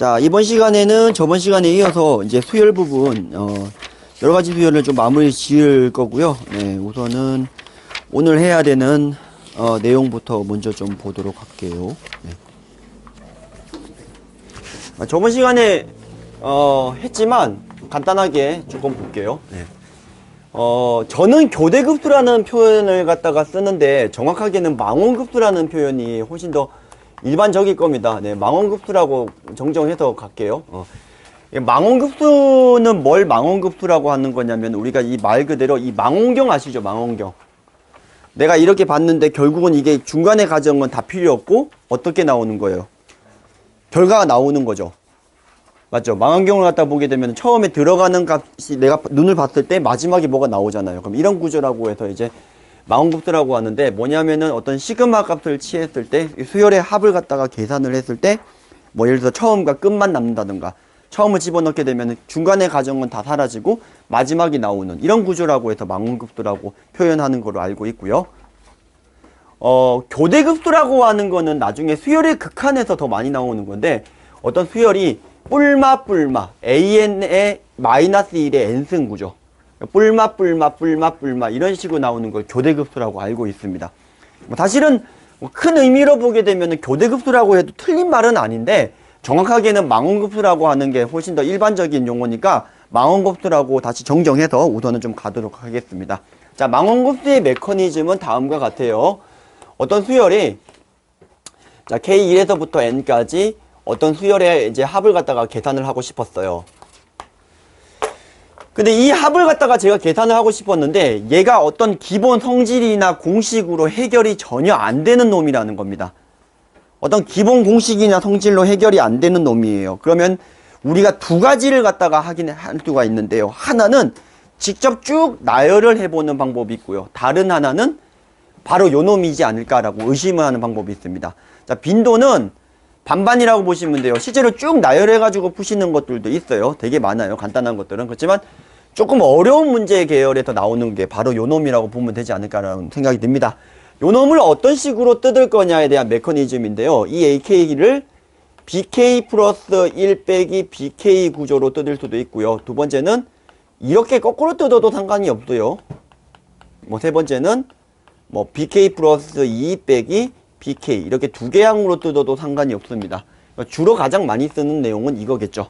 자, 이번 시간에는 저번 시간에 이어서 이제 수열 부분, 여러 가지 수열을 좀 마무리 지을 거고요. 네, 우선은 오늘 해야 되는, 내용부터 먼저 좀 보도록 할게요. 네. 저번 시간에, 했지만 간단하게 조금 볼게요. 네. 저는 교대급수라는 표현을 갖다가 쓰는데 정확하게는 망원급수라는 표현이 훨씬 더 일반적일 겁니다. 네, 망원급수라고 정정해서 갈게요. 망원급수는 뭘 망원급수라고 하는 거냐면 우리가 이 말 그대로 이 망원경 아시죠? 망원경. 내가 이렇게 봤는데 결국은 이게 중간에 과정은 다 필요 없고 어떻게 나오는 거예요? 결과가 나오는 거죠. 맞죠? 망원경을 갖다 보게 되면 처음에 들어가는 값이 내가 눈을 봤을 때 마지막에 뭐가 나오잖아요. 그럼 이런 구조라고 해서 이제 망원급수라고 하는데 뭐냐면은 어떤 시그마 값을 취했을 때 수열의 합을 갖다가 계산을 했을 때 뭐 예를 들어서 처음과 끝만 남는다든가 처음을 집어넣게 되면 중간의 과정은 다 사라지고 마지막이 나오는 이런 구조라고 해서 망원급수라고 표현하는 걸로 알고 있고요. 교대급수라고 하는 거는 나중에 수열의 극한에서 더 많이 나오는 건데 어떤 수열이 뿔마 AN의 마이너스 1의 n승 구조 뿔마 이런 식으로 나오는 걸 교대급수라고 알고 있습니다. 사실은 큰 의미로 보게 되면 교대급수라고 해도 틀린 말은 아닌데 정확하게는 망원급수라고 하는 게 훨씬 더 일반적인 용어니까 망원급수라고 다시 정정해서 우선은 좀 가도록 하겠습니다. 자, 망원급수의 메커니즘은 다음과 같아요. 어떤 수열이 자 K1에서부터 N까지 어떤 수열의 이제 합을 갖다가 계산을 하고 싶었어요. 근데 이 합을 갖다가 제가 계산을 하고 싶었는데 얘가 어떤 기본 성질이나 공식으로 해결이 전혀 안 되는 놈이라는 겁니다. 어떤 기본 공식이나 성질로 해결이 안 되는 놈이에요. 그러면 우리가 두 가지를 갖다가 할 수가 있는데요. 하나는 직접 쭉 나열을 해보는 방법이 있고요. 다른 하나는 바로 요 놈이지 않을까라고 의심을 하는 방법이 있습니다. 자, 빈도는 반반이라고 보시면 돼요. 실제로 쭉 나열해가지고 푸시는 것들도 있어요. 되게 많아요. 간단한 것들은. 그렇지만 조금 어려운 문제 계열에서 나오는 게 바로 요 놈이라고 보면 되지 않을까라는 생각이 듭니다. 요 놈을 어떤 식으로 뜯을 거냐에 대한 메커니즘인데요. 이 AK를 BK 플러스 1 빼기 BK 구조로 뜯을 수도 있고요. 두 번째는 이렇게 거꾸로 뜯어도 상관이 없어요. 뭐 세 번째는 뭐 BK 플러스 2 빼기 BK 이렇게 두 개 항으로 뜯어도 상관이 없습니다. 주로 가장 많이 쓰는 내용은 이거겠죠.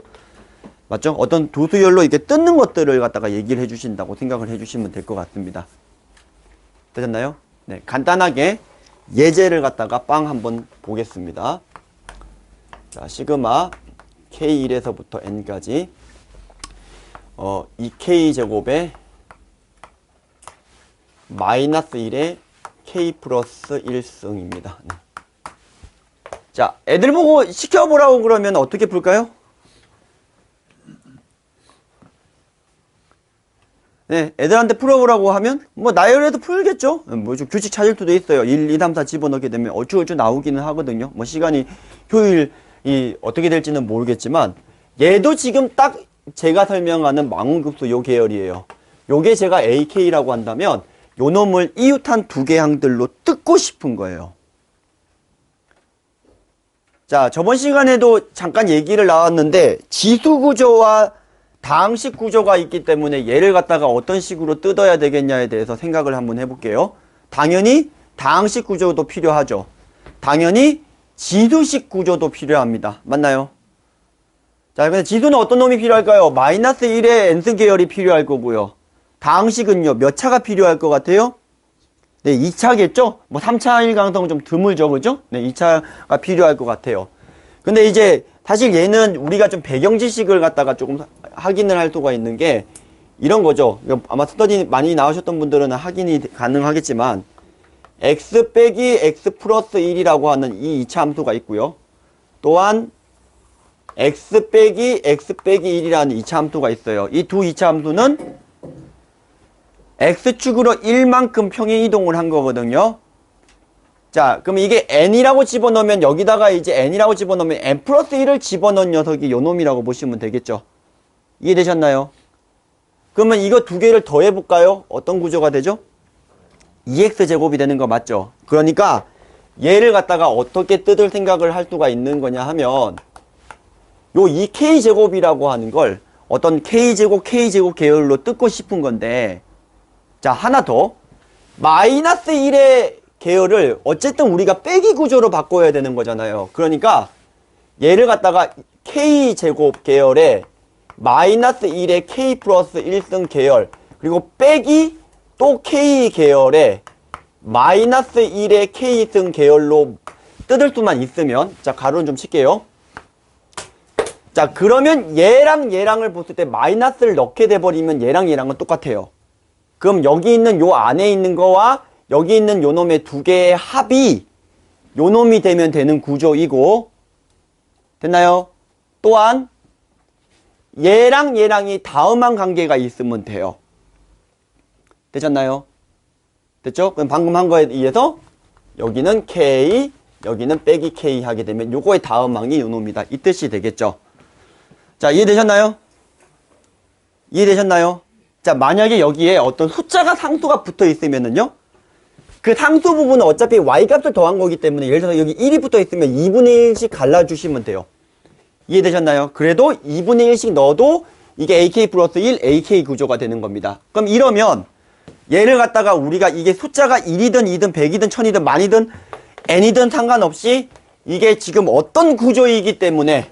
맞죠? 어떤 두 수열로 이렇게 뜯는 것들을 갖다가 얘기를 해주신다고 생각을 해주시면 될 것 같습니다. 되셨나요? 네, 간단하게 예제를 갖다가 빵 한번 보겠습니다. 자, 시그마 K1에서부터 N까지 2K 제곱에 마이너스 1의 K 플러스 1승입니다. 네. 자, 애들 보고 시켜보라고 그러면 어떻게 풀까요? 네, 애들한테 풀어보라고 하면 뭐 나열해도 풀겠죠. 뭐 좀 규칙 찾을 수도 있어요. 1, 2, 3, 4 집어넣게 되면 어쭈어쭈 나오기는 하거든요. 뭐 시간이 효율이 어떻게 될지는 모르겠지만 얘도 지금 딱 제가 설명하는 망원급수 요 계열이에요. 요게 제가 AK라고 한다면 요 놈을 이웃한 두 개 항들로 뜯고 싶은 거예요. 자, 저번 시간에도 잠깐 얘기를 나왔는데 지수 구조와 다항식 구조가 있기 때문에 얘를 갖다가 어떤 식으로 뜯어야 되겠냐에 대해서 생각을 한번 해볼게요. 당연히 다항식 구조도 필요하죠. 당연히 지수식 구조도 필요합니다. 맞나요? 자, 근데 지수는 어떤 놈이 필요할까요? 마이너스 1의 n승 계열이 필요할 거고요. 다항식은요, 몇 차가 필요할 것 같아요? 네, 2차겠죠? 뭐 3차일 가능성은 좀 드물죠, 그죠? 네, 2차가 필요할 것 같아요. 근데 이제 사실 얘는 우리가 좀 배경 지식을 갖다가 조금 확인을 할 수가 있는 게 이런 거죠. 아마 스터디 많이 나오셨던 분들은 확인이 가능하겠지만 x 빼기 x 플러스 1이라고 하는 이 2차 함수가 있고요. 또한 x 빼기 1이라는 2차 함수가 있어요. 이 두 2차 함수는 x축으로 1만큼 평행 이동을 한 거거든요. 자, 그럼 이게 n이라고 집어넣으면 여기다가 이제 n이라고 집어넣으면 n 플러스 1을 집어넣은 녀석이 요 놈이라고 보시면 되겠죠. 이해되셨나요? 그러면 이거 두 개를 더해볼까요? 어떤 구조가 되죠? 2x제곱이 되는 거 맞죠? 그러니까 얘를 갖다가 어떻게 뜯을 생각을 할 수가 있는 거냐 하면 요 2k제곱이라고 하는 걸 어떤 k제곱 계열로 뜯고 싶은 건데, 자, 하나 더. 마이너스 1의 계열을 어쨌든 우리가 빼기 구조로 바꿔야 되는 거잖아요. 그러니까 얘를 갖다가 k제곱 계열에 마이너스 1의 k 플러스 1승 계열, 그리고 빼기 또 k 계열에 마이너스 1의 k승 계열로 뜯을 수만 있으면, 자, 가로는 좀 칠게요. 자, 그러면 얘랑 얘랑을 봤을 때 마이너스를 넣게 돼버리면 얘랑 얘랑은 똑같아요. 그럼 여기 있는 요 안에 있는 거와 여기 있는 요 놈의 두 개의 합이 요 놈이 되면 되는 구조이고, 됐나요? 또한 얘랑 얘랑이 다음한 관계가 있으면 돼요. 되셨나요? 됐죠? 그럼 방금 한 거에 의해서 여기는 K, 여기는 빼기 K 하게 되면 요거의 다음항이 요 놈이다. 이 뜻이 되겠죠? 자, 이해되셨나요? 이해되셨나요? 자, 만약에 여기에 어떤 숫자가 상수가 붙어 있으면은요, 그 상수 부분은 어차피 y값을 더한 거기 때문에, 예를 들어서 여기 1이 붙어 있으면 2분의 1씩 갈라주시면 돼요. 이해되셨나요? 그래도 2분의 1씩 넣어도 이게 AK 플러스 1, AK 구조가 되는 겁니다. 그럼 이러면 얘를 갖다가 우리가 이게 숫자가 1이든 2든 100이든 1000이든 만이든 n이든 상관없이 이게 지금 어떤 구조이기 때문에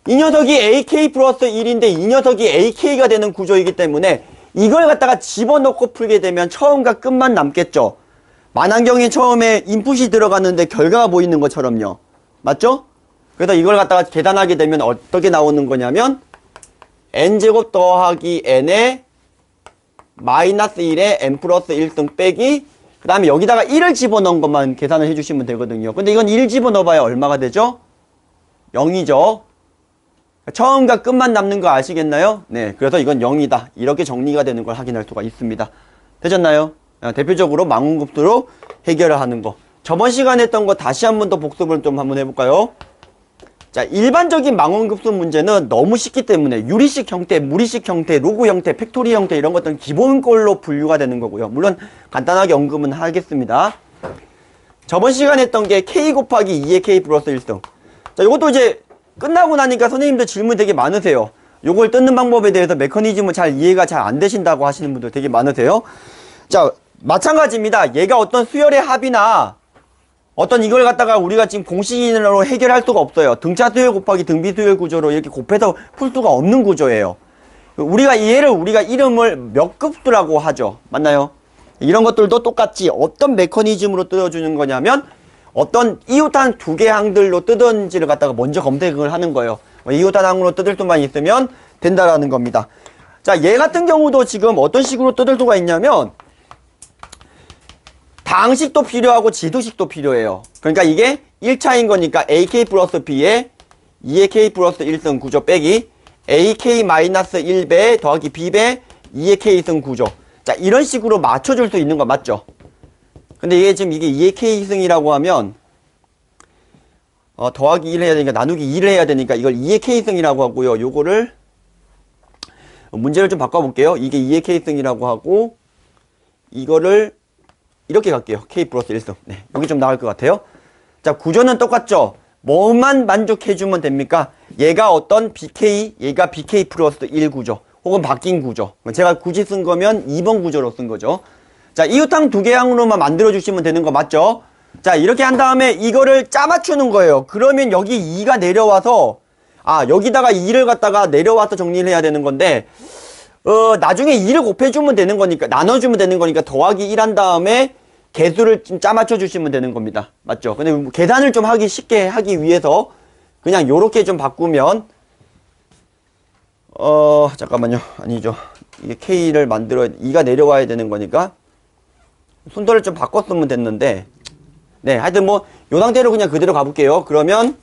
이 녀석이 AK 플러스 1인데 이 녀석이 AK가 되는 구조이기 때문에 이걸 갖다가 집어넣고 풀게 되면 처음과 끝만 남겠죠. 만환경에 처음에 인풋이 들어갔는데 결과가 보이는 것처럼요. 맞죠? 그래서 이걸 갖다가 계산하게 되면 어떻게 나오는 거냐면 n제곱 더하기 n에 마이너스 1에 n 플러스 1승 빼기, 그 다음에 여기다가 1을 집어넣은 것만 계산을 해주시면 되거든요. 근데 이건 1 집어넣어봐야 얼마가 되죠? 0이죠. 처음과 끝만 남는 거 아시겠나요? 네, 그래서 이건 0이다. 이렇게 정리가 되는 걸 확인할 수가 있습니다. 되셨나요? 대표적으로 망원급수로 해결을 하는 거. 저번 시간에 했던 거 다시 한 번 더 복습을 좀 한번 해볼까요? 자, 일반적인 망원급수 문제는 너무 쉽기 때문에 유리식 형태, 무리식 형태, 로그 형태, 팩토리 형태 이런 것들은 기본꼴로 분류가 되는 거고요. 물론 간단하게 언급은 하겠습니다. 저번 시간에 했던 게 K 곱하기 2의 K 플러스 1승. 자, 이것도 이제 끝나고 나니까 선생님들 질문 되게 많으세요. 요걸 뜯는 방법에 대해서 메커니즘은 잘 이해가 잘 안 되신다고 하시는 분들 되게 많으세요. 자, 마찬가지입니다. 얘가 어떤 수열의 합이나 어떤 이걸 갖다가 우리가 지금 공식인으로 해결할 수가 없어요. 등차 수열 곱하기 등비 수열 구조로 이렇게 곱해서 풀 수가 없는 구조예요. 우리가 얘를 우리가 이름을 몇 급수라고 하죠. 맞나요? 이런 것들도 똑같이 어떤 메커니즘으로 뜯어주는 거냐면 어떤 이웃한 두 개 항들로 뜯었는지를 갖다가 먼저 검색을 하는 거예요. 이웃한 항으로 뜯을 수만 있으면 된다라는 겁니다. 자, 얘 같은 경우도 지금 어떤 식으로 뜯을 수가 있냐면 당식도 필요하고 지수식도 필요해요. 그러니까 이게 1차인 거니까 AK 플러스 B에 2의 K 플러스 1승 구조 빼기 AK 마이너스 1배 더하기 B배 2의 K승 구조. 자, 이런 식으로 맞춰줄 수 있는 거 맞죠? 근데 이게 지금 이게 2의 K승이라고 하면 더하기 1 해야 되니까 나누기 2를 해야 되니까 이걸 2의 K승이라고 하고요. 요거를 문제를 좀 바꿔볼게요. 이게 2의 K승이라고 하고 이거를 이렇게 갈게요. K 플러스 1승. 네, 여기 좀 나을 것 같아요. 자, 구조는 똑같죠? 뭐만 만족해주면 됩니까? 얘가 어떤 BK, 얘가 BK 플러스 1 구조, 혹은 바뀐 구조. 제가 굳이 쓴 거면 2번 구조로 쓴 거죠. 자, 이웃항 두 개 항으로만 만들어주시면 되는 거 맞죠? 자, 이렇게 한 다음에 이거를 짜맞추는 거예요. 그러면 여기 2가 내려와서, 여기다가 2를 갖다가 내려와서 정리를 해야 되는 건데, 나중에 2를 곱해주면 되는 거니까, 나눠주면 되는 거니까 더하기 1 한 다음에 개수를 좀 짜맞춰 주시면 되는 겁니다. 맞죠? 근데 계산을 좀 하기 쉽게 하기 위해서 그냥 요렇게 좀 바꾸면, 잠깐만요. 아니죠. 이게 K를 만들어야, 2가 내려와야 되는 거니까, 순서를 좀 바꿨으면 됐는데, 네, 하여튼 뭐, 요 상태로 그냥 그대로 가볼게요. 그러면,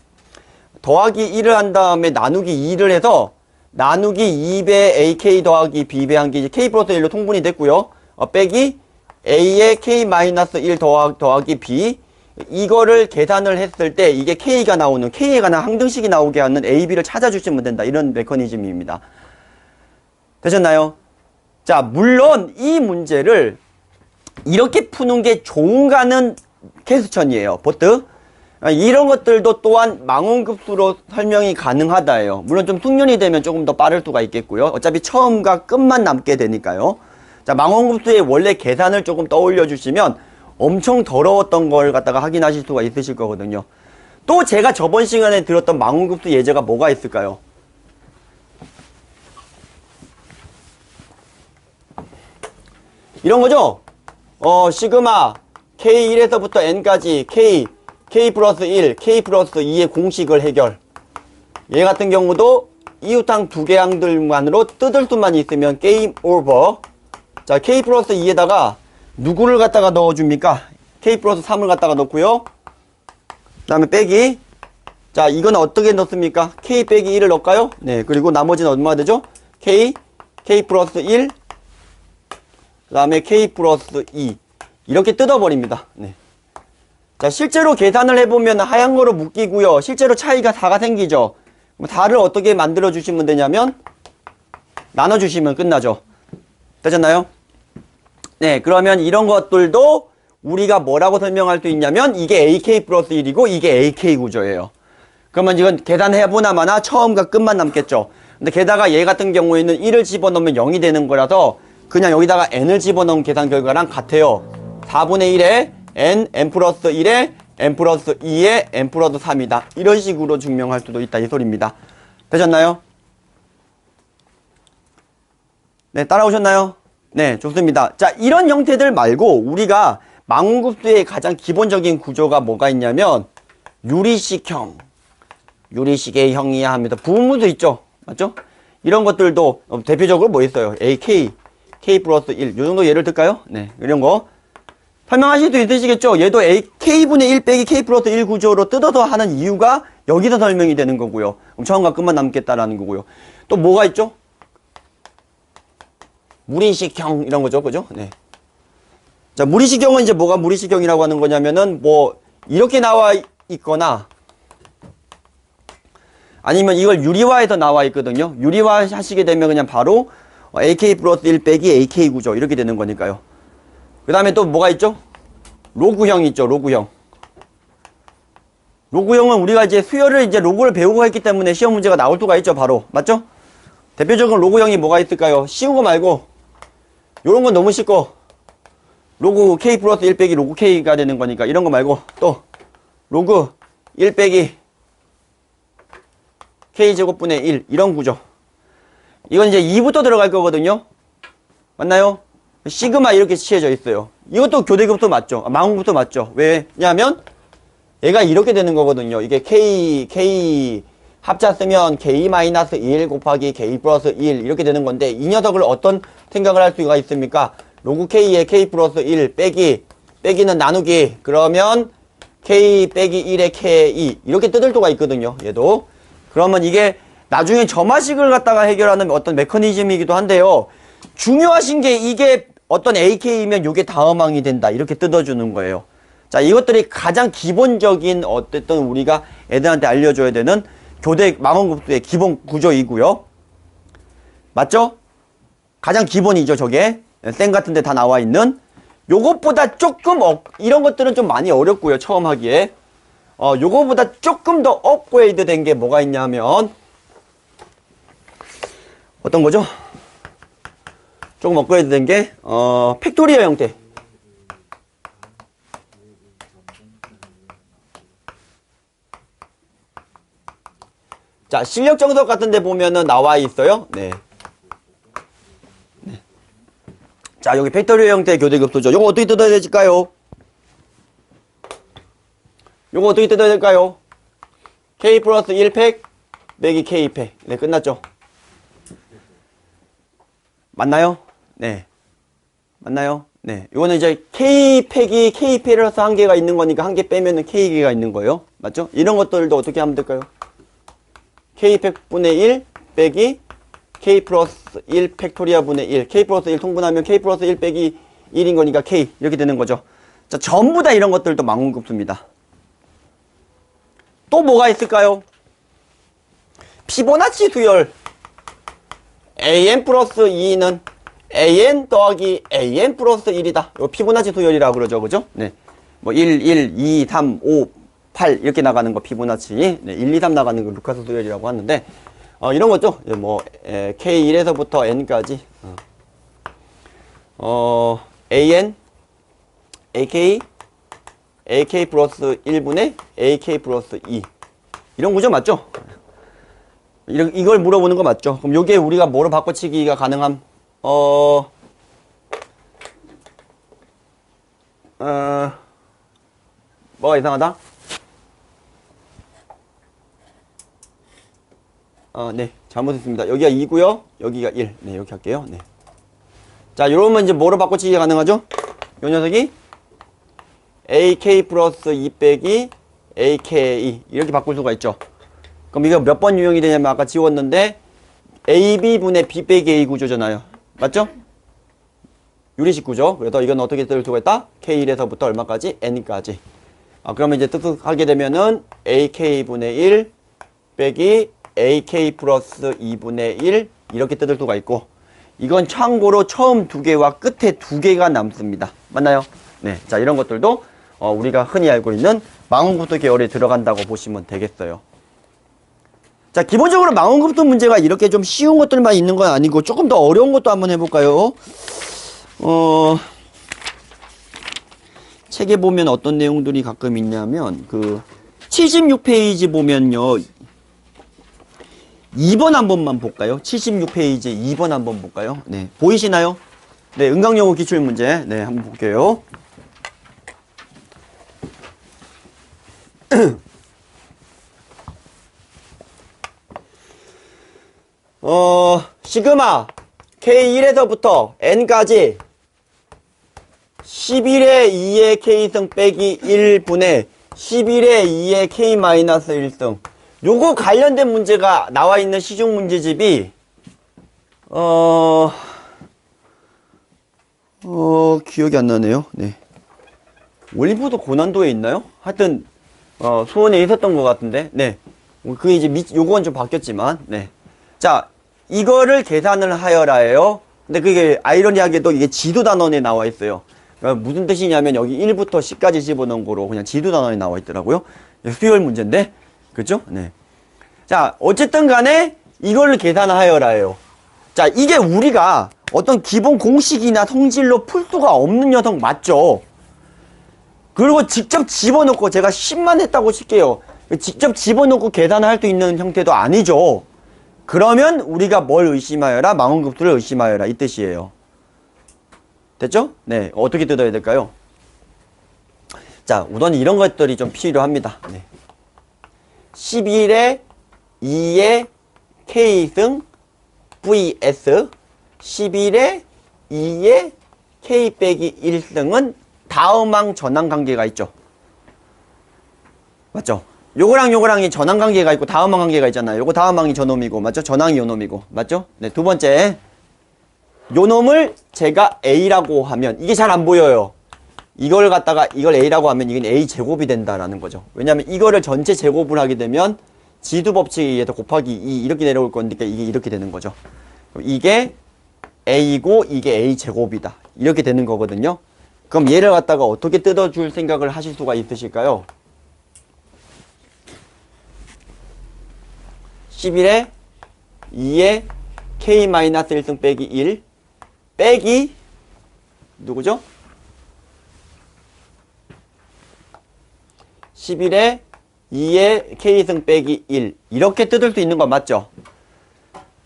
더하기 1을 한 다음에 나누기 2를 해서, 나누기 2배 AK 더하기 B배 한 게 이제 K 플러스 1로 통분이 됐고요. 빼기 A의 K 마이너스 1 더하기 B. 이거를 계산을 했을 때 이게 K가 나오는, K에 관한 항등식이 나오게 하는 A, B를 찾아주시면 된다. 이런 메커니즘입니다. 되셨나요? 자, 물론 이 문제를 이렇게 푸는 게 좋은가는 캐스천이에요. 보트. 이런 것들도 또한 망원급수로 설명이 가능하다예요. 물론 좀 숙련이 되면 조금 더 빠를 수가 있겠고요. 어차피 처음과 끝만 남게 되니까요. 자, 망원급수의 원래 계산을 조금 떠올려 주시면 엄청 더러웠던 걸 갖다가 확인하실 수가 있으실 거거든요. 또 제가 저번 시간에 들었던 망원급수 예제가 뭐가 있을까요? 이런 거죠? 시그마 K1에서부터 N까지 K 플러스 1, K 플러스 2의 공식을 해결. 얘 같은 경우도 이웃항 두 개 항들만으로 뜯을 수만 있으면 게임 오버. 자, K 플러스 2에다가 누구를 갖다가 넣어줍니까? K 플러스 3을 갖다가 넣고요. 그 다음에 빼기. 자, 이건 어떻게 넣습니까? K 빼기 1을 넣을까요? 네, 그리고 나머지는 얼마가 되죠? K 플러스 1, 그 다음에 K 플러스 2. 이렇게 뜯어버립니다. 네. 자, 실제로 계산을 해보면 하얀 거로 묶이고요. 실제로 차이가 4가 생기죠. 그럼 4를 어떻게 만들어주시면 되냐면, 나눠주시면 끝나죠. 되셨나요? 네, 그러면 이런 것들도 우리가 뭐라고 설명할 수 있냐면, 이게 AK 플러스 1이고, 이게 AK 구조예요. 그러면 이건 계산해보나 마나 처음과 끝만 남겠죠. 근데 게다가 얘 같은 경우에는 1을 집어넣으면 0이 되는 거라서, 그냥 여기다가 n을 집어넣은 계산 결과랑 같아요. 4분의 1에 n 플러스 1에 n 플러스 2에 n 플러스 3이다. 이런 식으로 증명할 수도 있다. 이 소리입니다. 되셨나요? 네, 따라오셨나요? 네, 좋습니다. 자, 이런 형태들 말고 우리가 망원급수의 가장 기본적인 구조가 뭐가 있냐면 유리식형, 유리식의 형이야 하면서 부분문도 있죠. 맞죠? 이런 것들도 대표적으로 뭐 있어요? AK, K 플러스 1. 요 정도 예를 들까요? 네, 이런 거. 설명하실 수 있으시겠죠? 얘도 K분의 1 빼기 K 플러스 1 구조로 뜯어서 하는 이유가 여기서 설명이 되는 거고요. 그럼 처음과 끝만 남겠다라는 거고요. 또 뭐가 있죠? 무리식형 이런 거죠. 그죠? 네. 자, 무리식형은 이제 뭐가 무리식형이라고 하는 거냐면은 뭐 이렇게 나와 있거나 아니면 이걸 유리화해서 나와 있거든요. 유리화 하시게 되면 그냥 바로 AK 플러스 1 빼기 AK 구조 이렇게 되는 거니까요. 그 다음에 또 뭐가 있죠? 로그형 있죠. 로그형. 로그형은 우리가 이제 수열을 이제 로그를 배우고 했기 때문에 시험 문제가 나올 수가 있죠. 바로. 맞죠? 대표적인 로그형이 뭐가 있을까요? 쉬운 거 말고 요런 건 너무 쉽고 로그 K 플러스 1 빼기 로그 K가 되는 거니까 이런 거 말고 또 로그 1 빼기 K제곱분의 1 이런 구조. 이건 이제 2부터 들어갈 거거든요. 맞나요? 시그마 이렇게 칠해져 있어요. 이것도 교대급수 맞죠? 망원급수 맞죠? 왜냐하면 얘가 이렇게 되는 거거든요. 이게 K 합자 쓰면 K-1 곱하기 K 플러스 1 이렇게 되는 건데 이 녀석을 어떤 생각을 할 수가 있습니까? 로그 K에 K 플러스 1 빼기는 나누기 그러면 K 빼기 1에 K2 이렇게 뜯을 수가 있거든요. 얘도. 그러면 이게 나중에 점화식을 갖다가 해결하는 어떤 메커니즘이기도 한데요. 중요하신 게 이게 어떤 AK이면 이게 다음항이 된다. 이렇게 뜯어주는 거예요. 자, 이것들이 가장 기본적인 어쨌든 우리가 애들한테 알려줘야 되는 교대 망원급수의 기본 구조이고요. 맞죠? 가장 기본이죠, 저게. 쌤 같은 데 다 나와 있는. 요것보다 조금 이런 것들은 좀 많이 어렵고요, 처음 하기에. 요거보다 조금 더 업그레이드 된 게 뭐가 있냐면 어떤 거죠? 조금 업그레이드 된 게, 팩토리얼 형태. 자, 실력 정석 같은 데 보면은 나와 있어요. 네. 네. 자, 여기 팩토리얼 형태의 교대급수죠. 요거 어떻게 뜯어야 될까요? 요거 어떻게 뜯어야 될까요? K 플러스 1팩 빼기 K팩. 네, 끝났죠. 맞나요? 네. 맞나요? 네. 이거는 이제 K팩이 K 플러스 한 개가 있는 거니까 한 개 빼면은 K개가 있는 거예요. 맞죠? 이런 것들도 어떻게 하면 될까요? K팩분의 1 빼기 K 플러스 1 팩토리아 분의 1. K 플러스 1 통분하면 K 플러스 1 빼기 1인 거니까 K. 이렇게 되는 거죠. 자, 전부 다 이런 것들도 망원급수입니다. 또 뭐가 있을까요? 피보나치 수열. AN 플러스 2는 AN 더하기 AN 플러스 1이다. 이거 피보나치 수열이라고 그러죠. 그죠? 네. 뭐 1, 1, 2, 3, 5, 8 이렇게 나가는 거 피보나치, 네, 1, 2, 3 나가는 거 루카스 수열이라고 하는데 이런 거죠. 뭐 K1에서부터 N까지 AN, AK, AK 플러스 1분의 AK 플러스 2 이런 구조 맞죠? 이걸 물어보는 거 맞죠? 그럼 요게 우리가 뭐로 바꿔치기가 가능함? 뭐가 이상하다? 네. 잘못했습니다. 여기가 2고요. 여기가 1. 네, 이렇게 할게요. 네. 자, 요러면 이제 뭐로 바꿔치기가 가능하죠? 요 녀석이 AK 플러스 2 빼기 AKE 이렇게 바꿀 수가 있죠. 그럼 이거 몇 번 유형이 되냐면 아까 지웠는데 AB분의 B 빼기 A 구조잖아요. 맞죠? 유리식 구조. 그래서 이건 어떻게 쓸 수가 있다? K1에서부터 얼마까지? N까지. 그러면 이제 뜻하게 되면은 AK분의 1 빼기 AK 플러스 2분의 1 이렇게 뜯을 수가 있고, 이건 참고로 처음 두 개와 끝에 두 개가 남습니다. 맞나요? 네. 자, 이런 것들도 우리가 흔히 알고 있는 망원급수 계열에 들어간다고 보시면 되겠어요. 자, 기본적으로 망원급수 문제가 이렇게 좀 쉬운 것들만 있는 건 아니고 조금 더 어려운 것도 한번 해볼까요? 책에 보면 어떤 내용들이 가끔 있냐면 76페이지 보면요, 2번 한 번만 볼까요? 76페이지 2번 한 번 볼까요? 네, 보이시나요? 네, 은강영어 기출문제. 네, 한번 볼게요. 시그마 K1에서부터 N까지 11의 2의 K승 빼기 1분의 11의 2의 K-1승. 요거 관련된 문제가 나와 있는 시중 문제집이 기억이 안 나네요. 네. 올리브도 고난도에 있나요? 하여튼 수원에 있었던 것 같은데. 네. 그게 이제 요건 좀 바뀌었지만. 네. 자, 이거를 계산을 하여라예요. 근데 그게 아이러니하게도 이게 지도 단원에 나와 있어요. 그러니까 무슨 뜻이냐면 여기 1부터 10까지 집어넣은 거로 그냥 지도 단원에 나와 있더라고요. 수열 문제인데. 그죠? 네. 자, 어쨌든 간에 이걸 계산하여라예요. 자, 이게 우리가 어떤 기본 공식이나 성질로 풀 수가 없는 녀석 맞죠? 그리고 직접 집어넣고, 제가 10만 했다고 칠게요. 직접 집어넣고 계산할 수 있는 형태도 아니죠. 그러면 우리가 뭘 의심하여라? 망원급수를 의심하여라. 이 뜻이에요. 됐죠? 네. 어떻게 뜯어야 될까요? 자, 우선 이런 것들이 좀 필요합니다. 네. 11의 2의 K승 vs 11의 2의 K 빼기 1승은 다음항 전항 관계가 있죠. 맞죠? 요거랑 요거랑이 전항 관계가 있고 다음항 관계가 있잖아요. 요거 다음항이 저놈이고, 맞죠? 전항이 요놈이고, 맞죠? 네, 두 번째. 요놈을 제가 A라고 하면, 이게 잘 안 보여요. 이걸 갖다가 이걸 A라고 하면 이건 A 제곱이 된다라는 거죠. 왜냐면 이거를 전체 제곱을 하게 되면 지두 법칙에 의해서 곱하기 2 이렇게 내려올 거니까 이게 이렇게 되는 거죠. 이게 A고 이게 A 제곱이다. 이렇게 되는 거거든요. 그럼 얘를 갖다가 어떻게 뜯어줄 생각을 하실 수가 있으실까요? 11에 2에 K-1승 빼기 1 빼기 누구죠? 11에 2의 K승 빼기 1 이렇게 뜯을 수 있는 거 맞죠?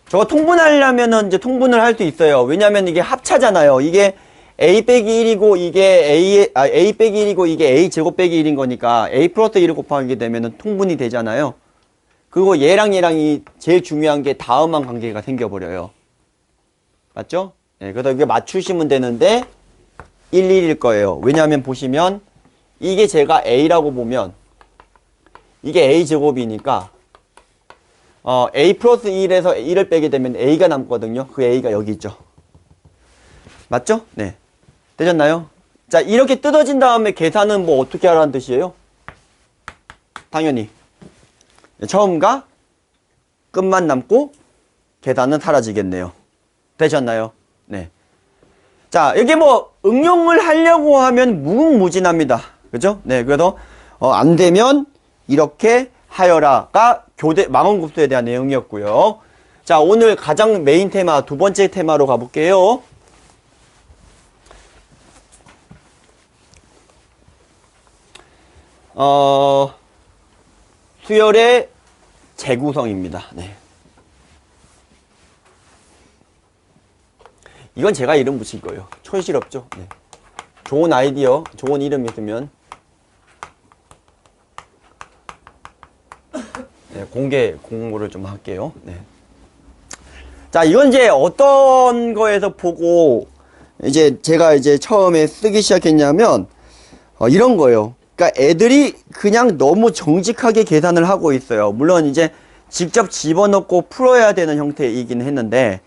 저거 통분하려면은 이제 통분을 할 수 있어요. 왜냐면 이게 합차잖아요. 이게 A 빼기 1이고 이게 A 빼기 1이고 이게 A 제곱 빼기 1인 거니까 A 플러스 1을 곱하게 되면은 통분이 되잖아요. 그리고 얘랑 얘랑이 제일 중요한 게 다음항 관계가 생겨버려요. 맞죠? 네, 그래서 이게 맞추시면 되는데 1, 1일 거예요. 왜냐하면 보시면 이게 제가 A라고 보면 이게 A 제곱이니까 A 플러스 1에서 1을 빼게 되면 A가 남거든요. 그 A가 여기 있죠. 맞죠? 네. 되셨나요? 자, 이렇게 뜯어진 다음에 계산은 뭐 어떻게 하라는 뜻이에요? 당연히 처음과 끝만 남고 계산은 사라지겠네요. 되셨나요? 네. 자, 여기 뭐 응용을 하려고 하면 무궁무진합니다. 그죠? 네. 그래서 안 되면 이렇게 하여라가 망원급수에 대한 내용이었고요. 자, 오늘 가장 메인 테마, 두 번째 테마로 가볼게요. 수열의 재구성입니다. 네. 이건 제가 이름 붙일 거예요. 촌스럽죠? 네. 좋은 아이디어, 좋은 이름 있으면 네, 공모를 좀 할게요. 네. 자, 이건 이제 어떤 거에서 보고 제가 처음에 쓰기 시작했냐면 이런 거예요. 그러니까 애들이 그냥 너무 정직하게 계산을 하고 있어요. 물론 이제 직접 집어넣고 풀어야 되는 형태이긴 했는데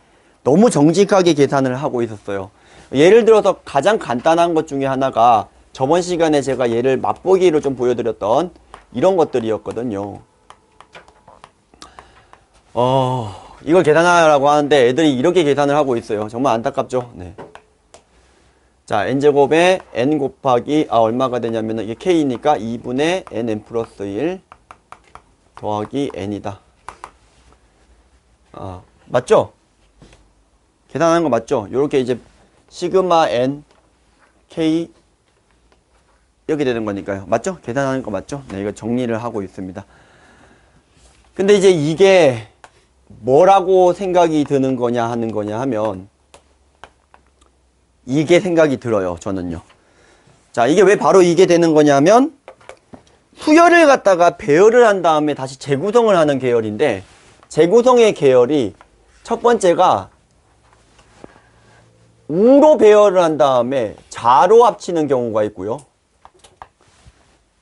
너무 정직하게 계산을 하고 있었어요. 예를 들어서 가장 간단한 것 중에 하나가 저번 시간에 제가 얘를 맛보기로 좀 보여드렸던 이런 것들이었거든요. 이걸 계산하라고 하는데 애들이 이렇게 계산을 하고 있어요. 정말 안타깝죠? 네. 자, n제곱에 n 곱하기 얼마가 되냐면은 이게 k니까 2분의 nn 플러스 1 더하기 n이다. 맞죠? 계산하는 거 맞죠? 요렇게 이제 시그마 n k 이렇게 되는 거니까요. 맞죠? 계산하는 거 맞죠? 네, 이거 정리를 하고 있습니다. 근데 이제 이게 뭐라고 생각이 드는 거냐 하면 이게 생각이 들어요. 저는요. 자, 이게 왜 바로 이게 되는 거냐면 수열을 갖다가 배열을 한 다음에 다시 재구성을 하는 계열인데 재구성의 계열이 첫 번째가 우로 배열을 한 다음에 자로 합치는 경우가 있고요.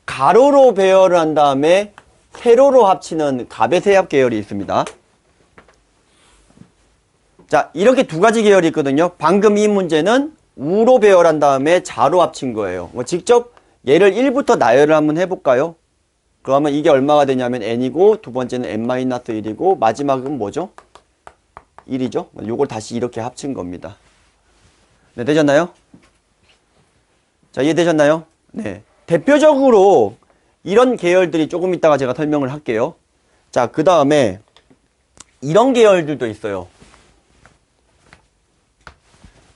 가로로 배열을 한 다음에 세로로 합치는 갑의 세합 계열이 있습니다. 자, 이렇게 두 가지 계열이 있거든요. 방금 이 문제는 우로 배열한 다음에 자로 합친 거예요. 직접 얘를 1부터 나열을 한번 해볼까요? 그러면 이게 얼마가 되냐면 n이고 두 번째는 n-1이고 마지막은 뭐죠? 1이죠. 요걸 다시 이렇게 합친 겁니다. 네, 되셨나요? 자, 이해되셨나요? 네. 대표적으로 이런 계열들이 조금 이따가 제가 설명을 할게요. 자, 그 다음에 이런 계열들도 있어요.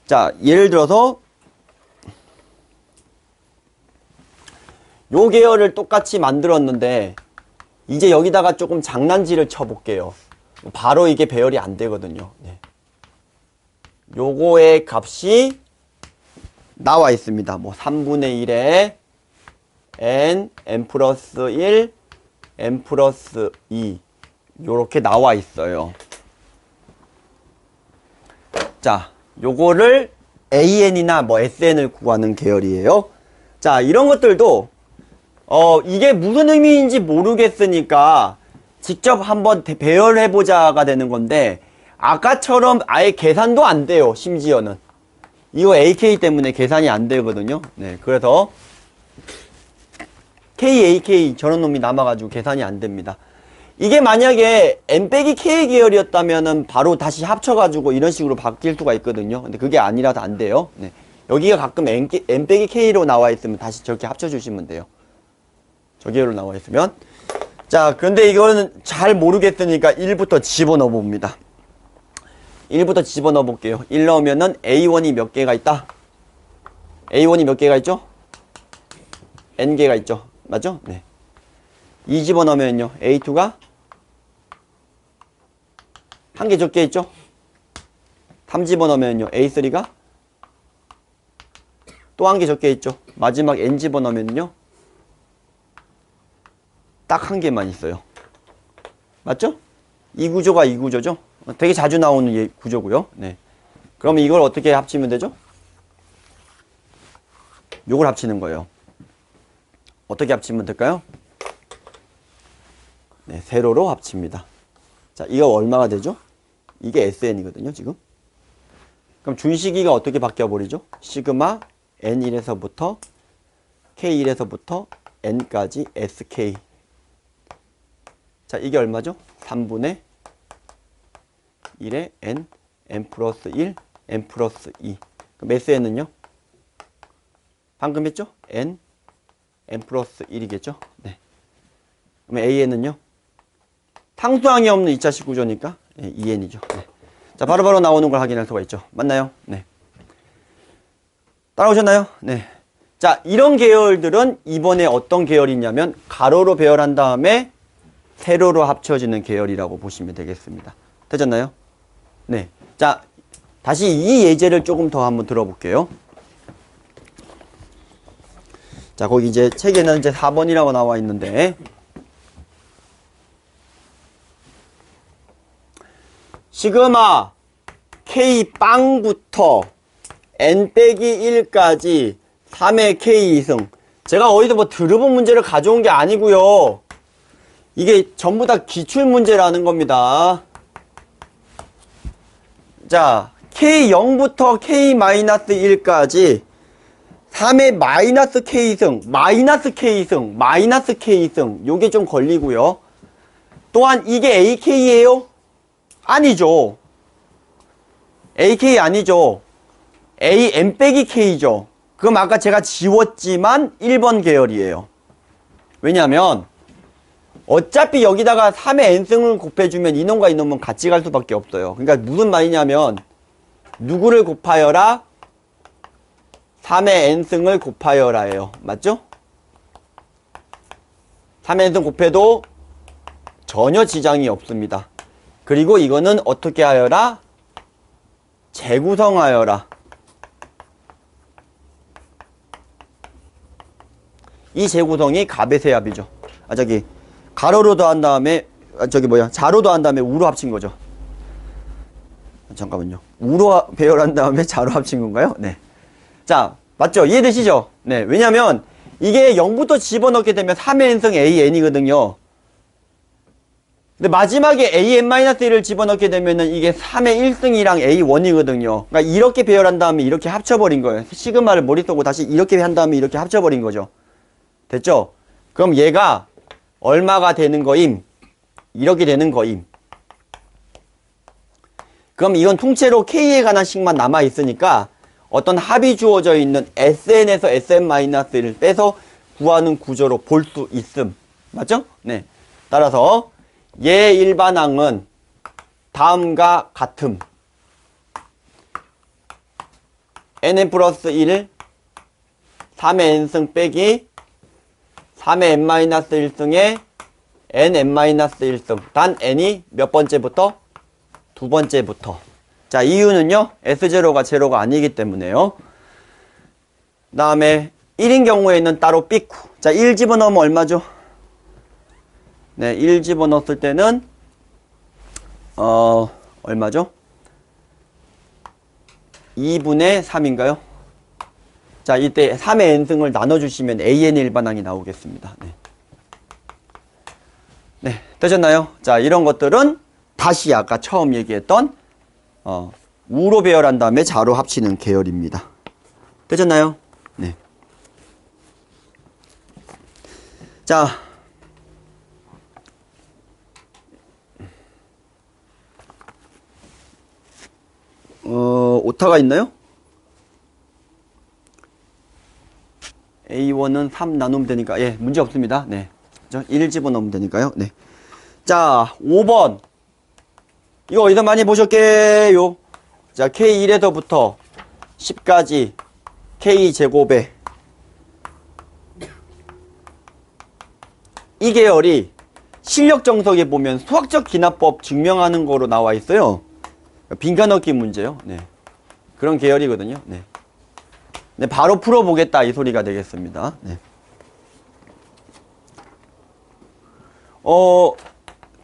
자, 예를 들어서 요 계열을 똑같이 만들었는데 이제 여기다가 조금 장난질을 쳐볼게요. 바로 이게 배열이 안 되거든요. 네. 요거의 값이 나와 있습니다. 뭐 3분의 1에 n 플러스 1, n 플러스 2 요렇게 나와 있어요. 자, 요거를 AN이나 뭐 SN을 구하는 계열이에요. 자, 이런 것들도 이게 무슨 의미인지 모르겠으니까 직접 한번 배열해보자가 되는 건데 아까처럼 아예 계산도 안 돼요. 심지어는 이거 AK 때문에 계산이 안 되거든요. 네, 그래서 KAK 저런 놈이 남아가지고 계산이 안 됩니다. 이게 만약에 n-k 계열이었다면은 바로 다시 합쳐가지고 이런 식으로 바뀔 수가 있거든요. 근데 그게 아니라서 안 돼요. 네. 여기가 가끔 n-k로 나와 있으면 다시 저렇게 합쳐주시면 돼요. 저 계열로 나와 있으면. 자, 그런데 이거는 잘 모르겠으니까 1부터 집어넣어 봅니다. 1부터 집어넣어 볼게요. 1 넣으면은 A1이 몇 개가 있다? A1이 몇 개가 있죠? N개가 있죠. 맞죠? 네. 2 집어넣으면요. A2가 한 개 적게 있죠? 3 집어넣으면요. A3가 또 한 개 적게 있죠? 마지막 N 집어넣으면요. 딱 한 개만 있어요. 맞죠? 이 구조가 이 구조죠? 되게 자주 나오는 구조고요. 네. 그러면 이걸 어떻게 합치면 되죠? 요걸 합치는 거예요. 어떻게 합치면 될까요? 네, 세로로 합칩니다. 자, 이거 얼마가 되죠? 이게 SN이거든요, 지금. 그럼 준식이가 어떻게 바뀌어버리죠? 시그마 N1에서부터 K1에서부터 N까지 SK. 자, 이게 얼마죠? 3분의 1에 N 플러스 1, N 플러스 2. 그럼 SN은요? 방금 했죠? N 플러스 1이겠죠? 네. 그러면 AN은요? 상수항이 없는 2차식 구조니까 2N이죠. 네. 자, 바로바로 나오는 걸 확인할 수가 있죠. 맞나요? 네. 따라오셨나요? 네. 자, 이런 계열들은 이번에 어떤 계열이냐면 가로로 배열한 다음에 세로로 합쳐지는 계열이라고 보시면 되겠습니다. 되셨나요? 네. 자, 다시 이 예제를 조금 더 한번 들어볼게요. 자, 거기 이제 책에는 이제 4번이라고 나와 있는데, 시그마 K 빵부터 N 빼기 1까지 3의 K 이승. 제가 어디서 뭐 들어본 문제를 가져온 게 아니고요. 이게 전부 다 기출 문제라는 겁니다. 자, K0부터 K-1까지 3의 마이너스 K승, 마이너스 K승, 마이너스 K승. 요게 좀 걸리고요. 또한 이게 AK예요? 아니죠. AK 아니죠. AN 빼기 K죠. 그럼 아까 제가 지웠지만 1번 계열이에요. 왜냐면 어차피 여기다가 3의 n승을 곱해주면 이놈과 이놈은 같이 갈 수밖에 없어요. 그러니까 무슨 말이냐면 누구를 곱하여라? 3의 n승을 곱하여라예요. 맞죠? 3의 n승 곱해도 전혀 지장이 없습니다. 그리고 이거는 어떻게 하여라? 재구성하여라. 이 재구성이 가베세압이죠. 가로로 더한 다음에 자로 더한 다음에 우로 합친 거죠. 잠깐만요. 우로 배열한 다음에 자로 합친 건가요? 네. 자, 맞죠? 이해되시죠? 네. 왜냐면 이게 0부터 집어넣게 되면 3의 n승 AN이거든요. 근데 마지막에 AN-1을 집어넣게 되면은 이게 3의 1승이랑 A1이거든요. 그러니까 이렇게 배열한 다음에 이렇게 합쳐버린 거예요. 시그마를 머릿속으로 다시 이렇게 한 다음에 이렇게 합쳐버린 거죠. 됐죠? 그럼 얘가 얼마가 되는 거임? 이렇게 되는 거임. 그럼 이건 통째로 K에 관한 식만 남아있으니까 어떤 합이 주어져 있는 SN에서 SN-1을 빼서 구하는 구조로 볼 수 있음. 맞죠? 네. 따라서 얘 일반항은 다음과 같음. nn 플러스 1, 3의 n승 빼기 3의 n-1승에 nn-1승. 단 n이 몇 번째부터? 두 번째부터. 자, 이유는요. S0가 제로가 아니기 때문에요. 그 다음에 1인 경우에는 따로 삐꾸. 자, 1 집어넣으면 얼마죠? 네, 1 집어넣었을 때는 얼마죠? 2분의 3인가요? 자, 이때 3의 n승을 나눠주시면 AN 일반항이 나오겠습니다. 네. 네, 되셨나요? 자, 이런 것들은 다시 아까 처음 얘기했던 우로 배열한 다음에 자로 합치는 계열입니다. 되셨나요? 네. 자, 오타가 있나요? A1은 3 나누면 되니까, 예, 문제 없습니다. 네. 1 집어넣으면 되니까요. 네. 자, 5번. 이거 어디서 많이 보셨게요? 자, K1에서부터 10까지 K제곱에 이 계열이 실력 정석에 보면 수학적 기납법 증명하는 거로 나와 있어요. 빈칸 넣기 문제요. 네. 그런 계열이거든요. 네. 네, 바로 풀어보겠다 이 소리가 되겠습니다. 네.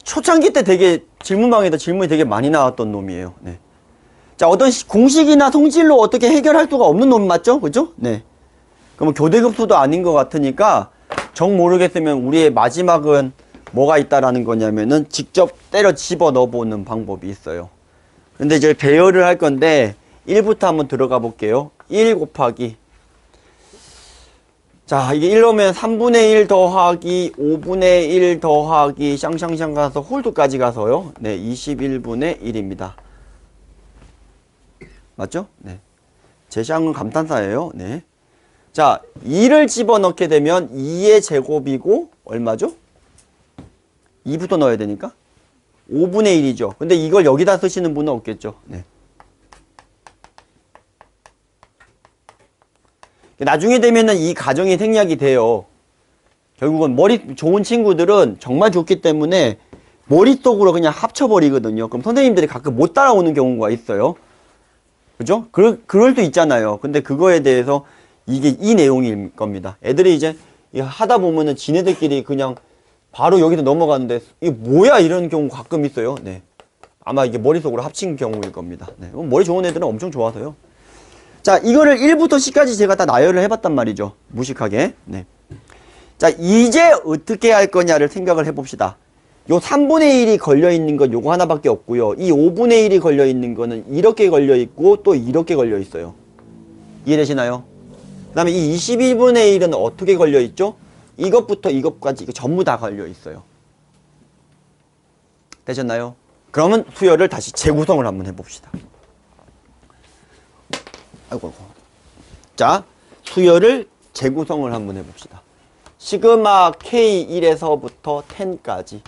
초창기 때 되게 질문방에도 질문이 되게 많이 나왔던 놈이에요. 네. 자, 어떤 공식이나 성질로 어떻게 해결할 수가 없는 놈 맞죠? 그죠? 네. 그러면 교대급수도 아닌 것 같으니까 정 모르겠으면 우리의 마지막은 뭐가 있다라는 거냐면은 직접 때려 집어 넣어보는 방법이 있어요. 근데 이제 배열을 할 건데 1부터 한번 들어가 볼게요. 1 곱하기 자, 이게 1로면 3분의 1 더하기 5분의 1 더하기 샹샹샹 가서 홀드까지 가서요. 네, 21분의 1입니다. 맞죠? 네. 제 샹은 감탄사예요. 네. 자, 2를 집어넣게 되면 2의 제곱이고 얼마죠? 2부터 넣어야 되니까 5분의 1이죠. 근데 이걸 여기다 쓰시는 분은 없겠죠. 네. 나중에 되면은 이 가정이 생략이 돼요. 결국은 머리 좋은 친구들은 정말 좋기 때문에 머릿속으로 그냥 합쳐버리거든요. 그럼 선생님들이 가끔 못 따라오는 경우가 있어요. 그죠? 그럴 수 있잖아요. 근데 그거에 대해서 이게 이 내용일 겁니다. 애들이 이제 하다 보면은 지네들끼리 그냥 바로 여기서 넘어가는데 이게 뭐야 이런 경우 가끔 있어요. 네. 아마 이게 머릿속으로 합친 경우일 겁니다. 네. 머리 좋은 애들은 엄청 좋아서요. 자, 이거를 1부터 10까지 제가 다 나열을 해봤단 말이죠. 무식하게. 네. 자, 이제 어떻게 할 거냐를 생각을 해봅시다. 요 3분의 1이 걸려있는 건 요거 하나밖에 없고요. 이 5분의 1이 걸려있는 거는 이렇게 걸려있고 또 이렇게 걸려있어요. 이해되시나요? 그 다음에 이 21분의 1은 어떻게 걸려있죠? 이것부터 이것까지 이거 전부 다 걸려있어요. 되셨나요? 그러면 수열을 다시 재구성을 한번 해봅시다. 아이고. 자, 수열을 재구성을 한번 해봅시다. 시그마 K1에서부터 10까지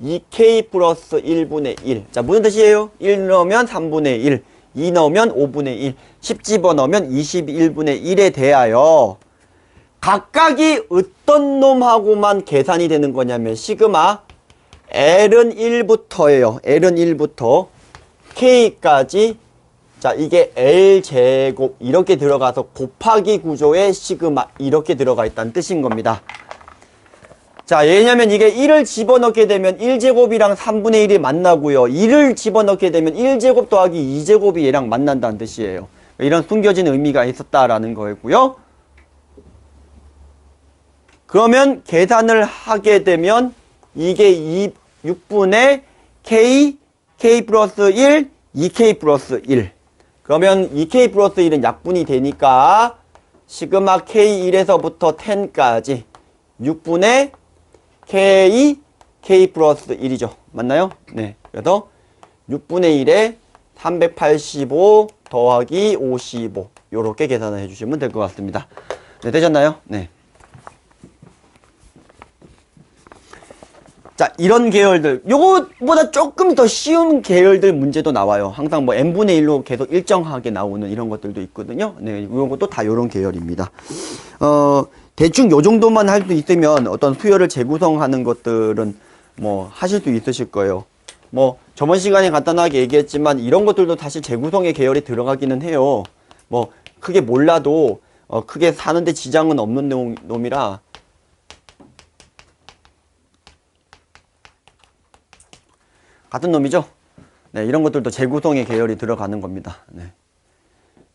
2K 플러스 1분의 1. 자, 무슨 뜻이에요? 1 넣으면 3분의 1, 2 넣으면 5분의 1, 10 집어넣으면 21분의 1에 대하여 각각이 어떤 놈하고만 계산이 되는 거냐면 시그마 L은 1부터예요. L은 1부터 K까지. 자, 이게 L제곱 이렇게 들어가서 곱하기 구조의 시그마 이렇게 들어가 있다는 뜻인 겁니다. 자, 왜냐면 이게 1을 집어넣게 되면 1제곱이랑 3분의 1이 만나고요. 1을 집어넣게 되면 1제곱 더하기 2제곱이 얘랑 만난다는 뜻이에요. 이런 숨겨진 의미가 있었다라는 거고요. 그러면 계산을 하게 되면 이게 6분의 K, K 플러스 1, 2K 플러스 1. 그러면 2K 플러스 1은 약분이 되니까 시그마 K1에서부터 10까지 6분의 K, K 플러스 1이죠. 맞나요? 네. 그래서 6분의 1에 385 더하기 55 요렇게 계산을 해주시면 될 것 같습니다. 네, 되셨나요? 네. 자, 이런 계열들, 요것보다 조금 더 쉬운 계열들 문제도 나와요. 항상 뭐 n분의 1로 계속 일정하게 나오는 이런 것들도 있거든요. 네, 이런 것도 다 요런 계열입니다. 대충 요 정도만 할 수 있으면 어떤 수열을 재구성하는 것들은 뭐 하실 수 있으실 거예요. 뭐 저번 시간에 간단하게 얘기했지만 이런 것들도 사실 재구성의 계열이 들어가기는 해요. 뭐 크게 몰라도 크게 사는데 지장은 없는 놈이라 같은 놈이죠? 네, 이런 것들도 재구성의 계열이 들어가는 겁니다. 네.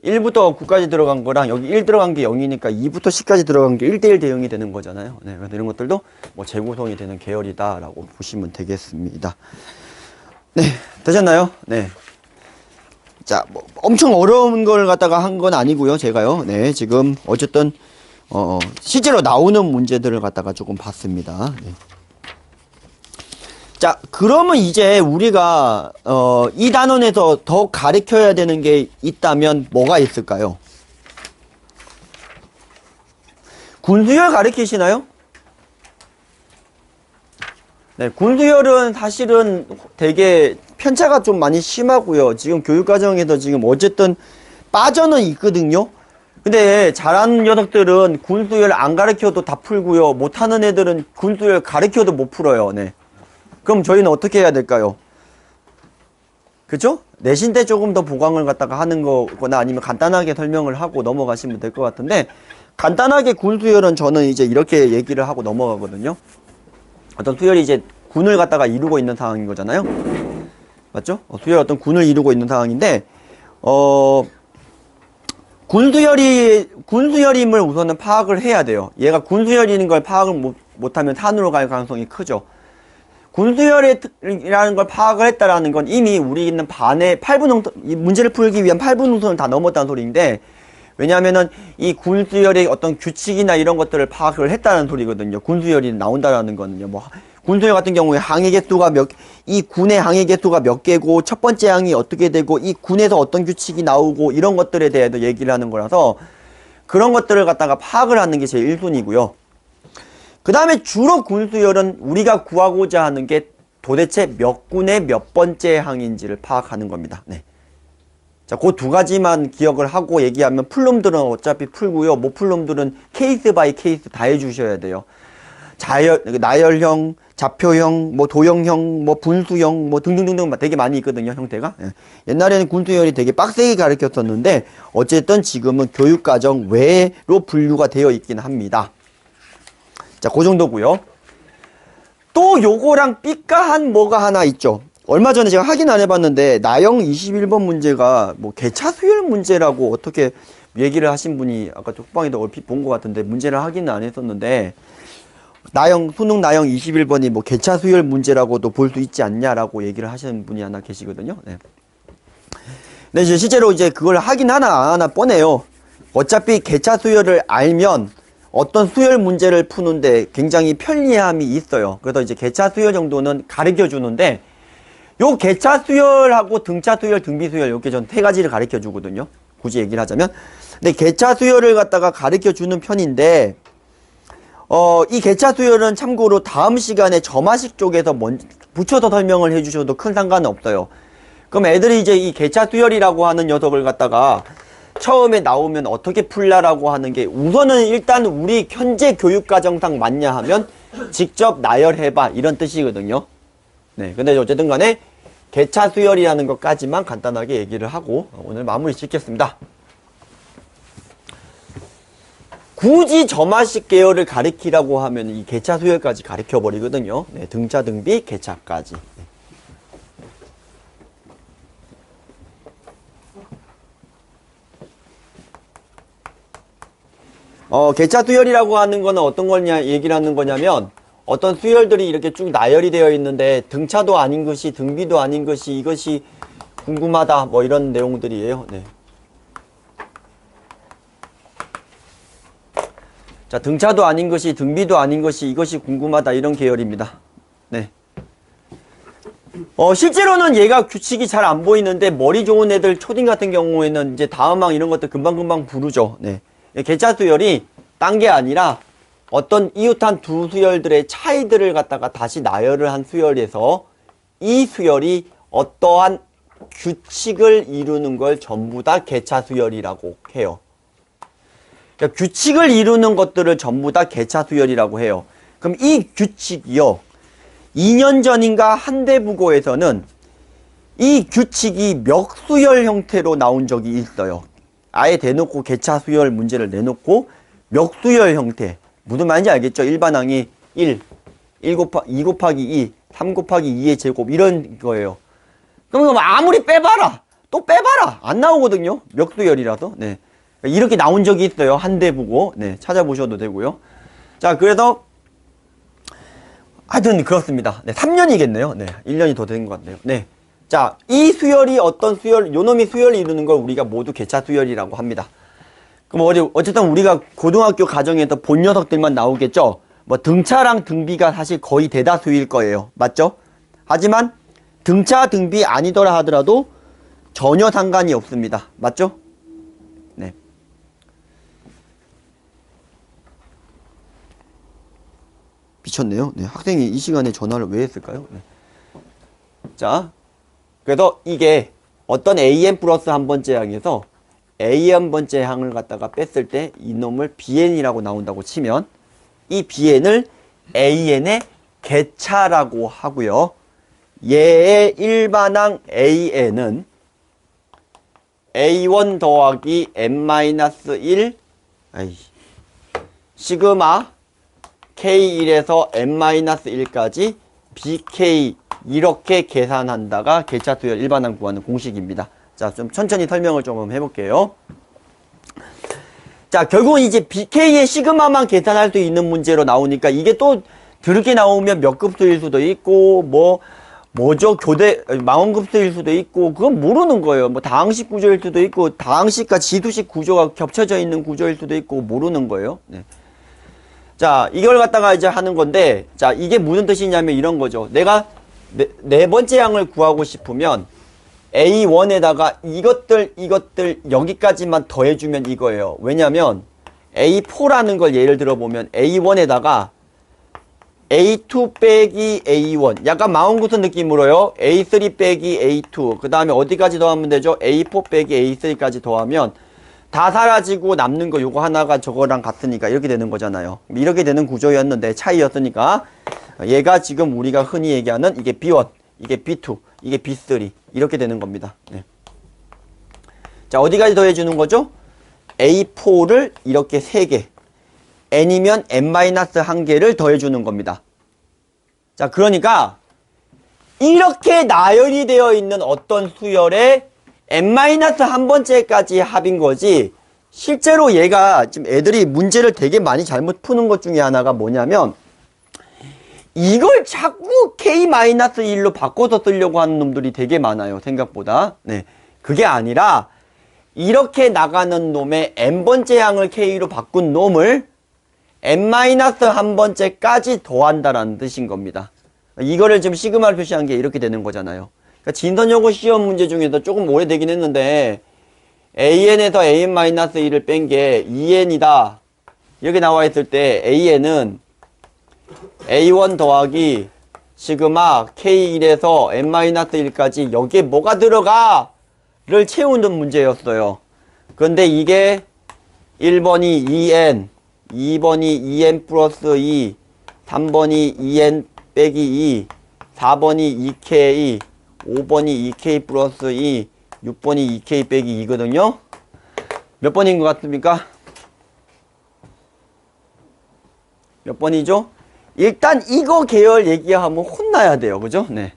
1부터 9까지 들어간 거랑 여기 1 들어간 게 0이니까 2부터 10까지 들어간 게 1대1 대응이 되는 거잖아요. 네, 그래서 이런 것들도 뭐 재구성이 되는 계열이다라고 보시면 되겠습니다. 네, 되셨나요? 네. 자, 뭐 엄청 어려운 걸 갖다가 한 건 아니고요, 제가요. 네, 지금 어쨌든 실제로 나오는 문제들을 갖다가 조금 봤습니다. 네. 자, 그러면 이제 우리가 이 단원에서 더 가르쳐야 되는 게 있다면 뭐가 있을까요? 군수열 가르치시나요? 네, 군수열은 사실은 되게 편차가 좀 많이 심하고요. 지금 교육과정에서 지금 어쨌든 빠져는 있거든요. 근데 잘하는 녀석들은 군수열 안 가르쳐도 다 풀고요. 못하는 애들은 군수열 가르쳐도 못 풀어요. 네. 그럼 저희는 어떻게 해야 될까요? 그죠? 내신 때 조금 더 보강을 갖다가 하는 거거나 아니면 간단하게 설명을 하고 넘어가시면 될 것 같은데 간단하게 군 수열은 저는 이제 이렇게 얘기를 하고 넘어가거든요. 어떤 수열이 이제 군을 갖다가 이루고 있는 상황인 거잖아요. 맞죠? 수열 어떤 군을 이루고 있는 상황인데 군수열임을 우선은 파악을 해야 돼요. 얘가 군수열인 걸 파악을 못하면 산으로 갈 가능성이 크죠. 군수열이라는 걸 파악을 했다라는 건 이미 우리 있는 반의 8분홍선, 이 문제를 풀기 위한 8분홍선을 다 넘었다는 소리인데, 왜냐하면은 이 군수열의 어떤 규칙이나 이런 것들을 파악을 했다는 소리거든요. 군수열이 나온다라는 거는요. 뭐, 군수열 같은 경우에 항해 개수가 이 군의 항해 개수가 몇 개고, 첫 번째 항이 어떻게 되고, 이 군에서 어떤 규칙이 나오고, 이런 것들에 대해서 얘기를 하는 거라서, 그런 것들을 갖다가 파악을 하는 게 제일 1순위고요. 그 다음에 주로 군수열은 우리가 구하고자 하는 게 도대체 몇 군의 몇 번째 항인지를 파악하는 겁니다. 네. 자, 그 두 가지만 기억을 하고 얘기하면 풀놈들은 어차피 풀고요. 못 풀놈들은 케이스 바이 케이스 다 해주셔야 돼요. 나열형, 좌표형, 뭐 도형형, 뭐 분수형, 뭐 등등등등 되게 많이 있거든요, 형태가. 예. 옛날에는 군수열이 되게 빡세게 가르쳤었는데 어쨌든 지금은 교육과정 외로 분류가 되어 있긴 합니다. 자, 그 정도고요. 또 요거랑 삐까한 뭐가 하나 있죠. 얼마 전에 제가 확인 안 해봤는데 나영 21번 문제가 뭐 개차 수열 문제라고 어떻게 얘기를 하신 분이 아까 쪽방에도 얼핏 본 것 같은데 문제를 확인은 안 했었는데 수능 나영 21번이 뭐 개차 수열 문제라고도 볼 수 있지 않냐라고 얘기를 하시는 분이 하나 계시거든요. 네. 근데 이제 실제로 이제 그걸 하긴 하나 안 하나 뻔해요. 어차피 개차 수열을 알면 어떤 수열 문제를 푸는데 굉장히 편리함이 있어요. 그래서 이제 개차 수열 정도는 가르쳐 주는데 요 개차 수열하고 등차 수열, 등비 수열 이렇게 전 세 가지를 가르쳐 주거든요. 굳이 얘기를 하자면. 근데 개차 수열을 갖다가 가르쳐 주는 편인데 이 개차 수열은 참고로 다음 시간에 점화식 쪽에서 붙여서 설명을 해 주셔도 큰 상관은 없어요. 그럼 애들이 이제 이 개차 수열이라고 하는 녀석을 갖다가 처음에 나오면 어떻게 풀라라고 하는 게 우선은 일단 우리 현재 교육과정상 맞냐 하면 직접 나열해봐 이런 뜻이거든요. 네, 근데 어쨌든 간에 개차 수열이라는 것까지만 간단하게 얘기를 하고 오늘 마무리 짓겠습니다. 굳이 점화식 계열을 가리키라고 하면 이 개차 수열까지 가리켜 버리거든요. 네, 등차, 등비, 개차까지. 네. 개차 수열이라고 하는 거는 어떤 거냐 얘기를 하는 거냐면 어떤 수열들이 이렇게 쭉 나열이 되어 있는데 등차도 아닌 것이 등비도 아닌 것이 이것이 궁금하다 뭐 이런 내용들이에요. 네. 자, 등차도 아닌 것이 등비도 아닌 것이 이것이 궁금하다 이런 계열입니다. 네. 실제로는 얘가 규칙이 잘 안 보이는데 머리 좋은 애들 초딩 같은 경우에는 이제 다음항 이런 것들 금방금방 부르죠. 네. 개차 수열이 딴 게 아니라 어떤 이웃한 두 수열들의 차이들을 갖다가 다시 나열을 한 수열에서 이 수열이 어떠한 규칙을 이루는 걸 전부 다 개차 수열이라고 해요. 그러니까 규칙을 이루는 것들을 전부 다 개차 수열이라고 해요. 그럼 이 규칙이요. 2년 전인가 한대부고에서는 이 규칙이 멱수열 형태로 나온 적이 있어요. 아예 대놓고 개차 수열 문제를 내놓고 멱수열 형태. 무슨 말인지 알겠죠? 일반항이 2 곱하기 2, 3 곱하기 2의 제곱 이런 거예요. 그럼 아무리 빼봐라. 또 빼봐라. 안 나오거든요. 멱수열이라서. 네. 이렇게 나온 적이 있어요. 한대부고. 네. 찾아보셔도 되고요. 자, 그래서 하여튼 그렇습니다. 네. 3년이겠네요. 네. 1년이 더 된 것 같네요. 네. 자, 이 수열이 어떤 수열, 요놈이 수열을 이루는 걸 우리가 모두 개차 수열이라고 합니다. 그럼 어쨌든 우리가 고등학교 과정에서 본 녀석들만 나오겠죠? 뭐 등차랑 등비가 사실 거의 대다수일 거예요. 맞죠? 하지만 등차, 등비 아니더라 하더라도 전혀 상관이 없습니다. 맞죠? 네. 미쳤네요. 네. 학생이 이 시간에 전화를 왜 했을까요? 네. 자, 그래서 이게 어떤 an 플러스 한 번째 항에서 a 한 번째 항을 갖다가 뺐을 때 이놈을 bn이라고 나온다고 치면 이 bn을 an의 개차라고 하고요. 얘의 일반항 an은 a1 더하기 n-1 시그마 k1에서 n-1까지 bk 이렇게 계산한다가 개차 수열 일반항 구하는 공식입니다. 자, 좀 천천히 설명을 좀 해볼게요. 자, 결국은 이제 BK의 시그마만 계산할 수 있는 문제로 나오니까 이게 또 드럽게 나오면 몇 급수일 수도 있고, 뭐죠? 망원급수일 수도 있고, 그건 모르는 거예요. 뭐 다항식 구조일 수도 있고, 다항식과 지수식 구조가 겹쳐져 있는 구조일 수도 있고, 모르는 거예요. 네. 자, 이걸 갖다가 이제 하는 건데, 자, 이게 무슨 뜻이냐면 이런 거죠. 내가 네 번째 항을 구하고 싶으면, A1에다가 이것들 여기까지만 더해주면 이거예요. 왜냐면 A4라는 걸 예를 들어보면 A1에다가 A2 빼기 A1. 약간 마운구스 느낌으로요. A3 빼기 A2. 그 다음에 어디까지 더하면 되죠? A4 빼기 A3까지 더하면 다 사라지고 남는 거 요거 하나가 저거랑 같으니까 이렇게 되는 거잖아요. 이렇게 되는 구조였는데 차이였으니까 얘가 지금 우리가 흔히 얘기하는 이게 B1, 이게 B2, 이게 B3 이렇게 되는 겁니다. 네. 자, 어디까지 더해주는 거죠? A4를 이렇게 3개, n이면 n-1개를 더해주는 겁니다. 자, 그러니까 이렇게 나열이 되어 있는 어떤 수열에 n-1번째까지 합인 거지, 실제로 얘가 지금 애들이 문제를 되게 많이 잘못 푸는 것 중에 하나가 뭐냐면 이걸 자꾸 k-1로 바꿔서 쓰려고 하는 놈들이 되게 많아요. 생각보다. 네, 그게 아니라 이렇게 나가는 놈의 n번째 항을 k로 바꾼 놈을 n-1번째까지 더한다라는 뜻인 겁니다. 이거를 지금 시그마를 표시한 게 이렇게 되는 거잖아요. 그러니까 진선여고 시험 문제 중에서 조금 오래되긴 했는데 an에서 an-1을 뺀 게 2n이다 이렇게 나와 있을 때 an은 a1 더하기 시그마 k1에서 n-1까지 여기에 뭐가 들어가? 를 채우는 문제였어요. 그런데 이게 1번이 2n, 2번이 2n 플러스 2, 3번이 2n 빼기 2, 4번이 2k, 5번이 2k 플러스 2, 6번이 2k 빼기 2거든요. 몇 번인 것 같습니까? 몇 번이죠? 일단 이거 계열 얘기하면 혼나야 돼요. 그죠? 네.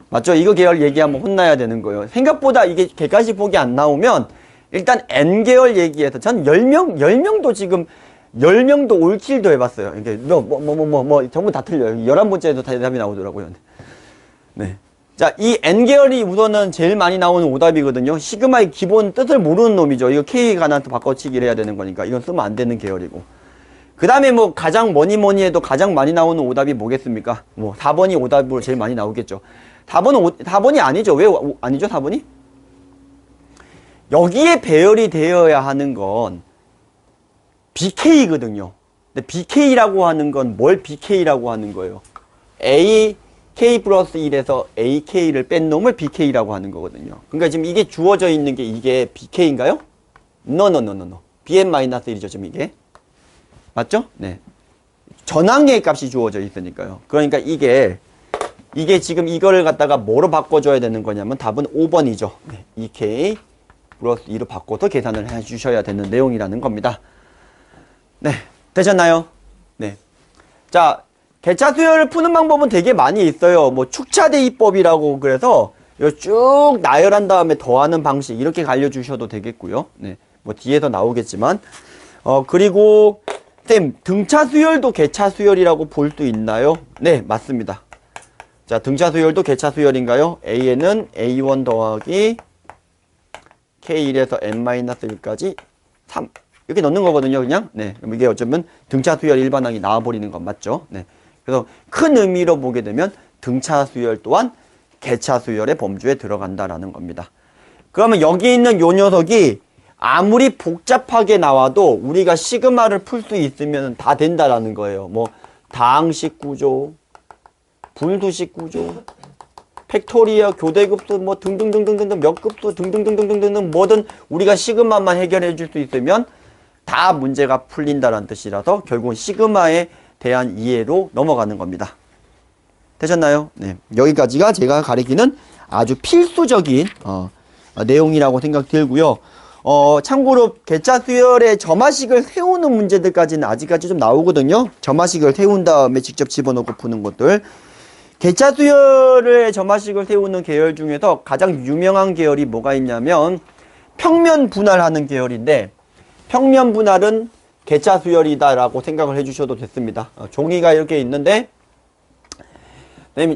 맞죠? 이거 계열 얘기하면 혼나야 되는 거예요. 생각보다 이게 객관식 보기 안 나오면 일단 N계열 얘기해서 전 10명도 지금 10명도 올킬도 해봤어요. 이게 전부 다 틀려요. 11번째에도 다 대답이 나오더라고요. 네. 자, 이 N계열이 우선은 제일 많이 나오는 오답이거든요. 시그마의 기본 뜻을 모르는 놈이죠. 이거 K가 나한테 바꿔치기를 해야 되는 거니까 이건 쓰면 안 되는 계열이고. 그 다음에 뭐 가장 뭐니 해도 가장 많이 나오는 오답이 뭐겠습니까? 뭐 4번이 오답으로 제일 많이 나오겠죠. 4번이 아니죠. 왜 아니죠, 4번이? 여기에 배열이 되어야 하는 건 BK거든요. 근데 BK라고 하는 건 뭘 BK라고 하는 거예요? AK 플러스 1에서 AK를 뺀 놈을 BK라고 하는 거거든요. 그러니까 지금 이게 주어져 있는 게 이게 BK인가요? No. BN-1이죠, 지금 이게. 맞죠? 네. 전항의 값이 주어져 있으니까요. 그러니까 이게 지금 이거를 갖다가 뭐로 바꿔줘야 되는 거냐면 답은 5번이죠. 네. 2K 플러스 2로 바꿔서 계산을 해 주셔야 되는 내용이라는 겁니다. 네. 되셨나요? 네. 자, 개차 수열을 푸는 방법은 되게 많이 있어요. 뭐 축차대입법이라고 그래서 이거 쭉 나열한 다음에 더하는 방식 이렇게 알려주셔도 되겠고요. 네. 뭐 뒤에서 나오겠지만 그리고 쌤, 등차 수열도 개차 수열이라고 볼 수 있나요? 네, 맞습니다. 자, 등차 수열도 개차 수열인가요? A에는 A1 더하기 K1에서 N-1까지 3 이렇게 넣는 거거든요, 그냥. 네, 그럼 이게 어쩌면 등차 수열 일반항이 나와버리는 건 맞죠? 네. 그래서 큰 의미로 보게 되면 등차 수열 또한 개차 수열의 범주에 들어간다라는 겁니다. 그러면 여기 있는 요 녀석이 아무리 복잡하게 나와도 우리가 시그마를 풀 수 있으면 다 된다라는 거예요. 뭐 다항식 구조, 분수식 구조, 팩토리아, 교대급수 뭐 등등등등등 몇 급수 등등등등등등 뭐든 우리가 시그마만 해결해 줄 수 있으면 다 문제가 풀린다라는 뜻이라서 결국은 시그마에 대한 이해로 넘어가는 겁니다. 되셨나요? 네. 여기까지가 제가 가리키는 아주 필수적인 내용이라고 생각 들고요. 참고로 개차 수열의 점화식을 세우는 문제들까지는 아직까지 좀 나오거든요. 점화식을 세운 다음에 직접 집어넣고 푸는 것들. 개차 수열의 점화식을 세우는 계열 중에서 가장 유명한 계열이 뭐가 있냐면 평면 분할하는 계열인데, 평면 분할은 개차 수열이다라고 생각을 해주셔도 됐습니다. 종이가 이렇게 있는데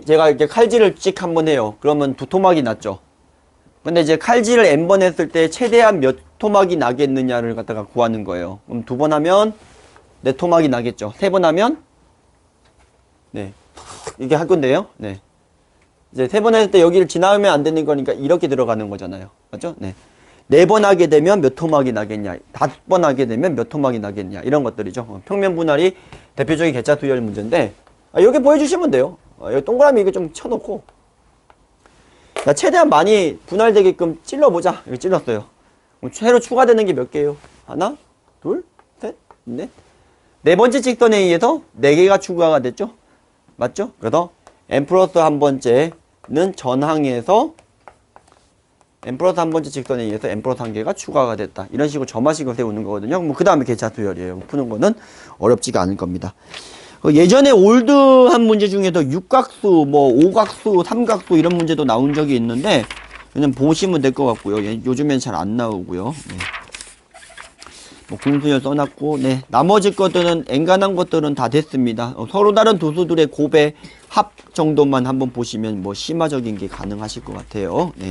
제가 이렇게 칼질을 찍 한번 해요. 그러면 두 토막이 났죠. 근데 이제 칼질을 n번 했을 때 최대한 몇 토막이 나겠느냐를 갖다가 구하는 거예요. 그럼 2번 하면 4토막이 나겠죠. 3번 하면 네, 이게 할 건데요. 네, 이제 3번 했을 때 여기를 지나면 안 되는 거니까 이렇게 들어가는 거잖아요. 맞죠? 네. 4번 하게 되면 몇 토막이 나겠냐, 5번 하게 되면 몇 토막이 나겠냐, 이런 것들이죠. 평면 분할이 대표적인 개차 수열 문제인데 여기 보여주시면 돼요. 여기 동그라미 이거 좀 쳐놓고. 자, 최대한 많이 분할되게끔 찔러보자. 여기 찔렀어요. 새로 추가되는 게 몇 개예요? 하나, 둘, 셋, 넷. 네 번째 직선에 의해서 4개가 추가가 됐죠? 맞죠? 그래서 n 플러스 한 번째는 전항에서 n 플러스 한 번째 직선에 의해서 n 플러스 한 개가 추가가 됐다. 이런 식으로 점화식을 세우는 거거든요. 뭐 그 다음에 계차수열이에요. 푸는 거는 어렵지가 않을 겁니다. 예전에 올드한 문제 중에서 육각수, 뭐 오각수, 삼각수 이런 문제도 나온 적이 있는데 그냥 보시면 될 것 같고요. 요즘엔 잘 안 나오고요. 네. 뭐 공수열 써놨고, 네. 나머지 것들은 엔간한 것들은 다 됐습니다. 서로 다른 도수들의 곱의 합 정도만 한번 보시면 뭐 심화적인 게 가능하실 것 같아요. 네.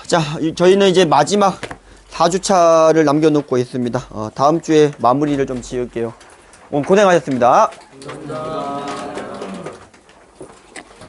자, 저희는 이제 마지막 4주차를 남겨놓고 있습니다. 다음 주에 마무리를 좀 지을게요. 오늘 고생하셨습니다. 감사합니다.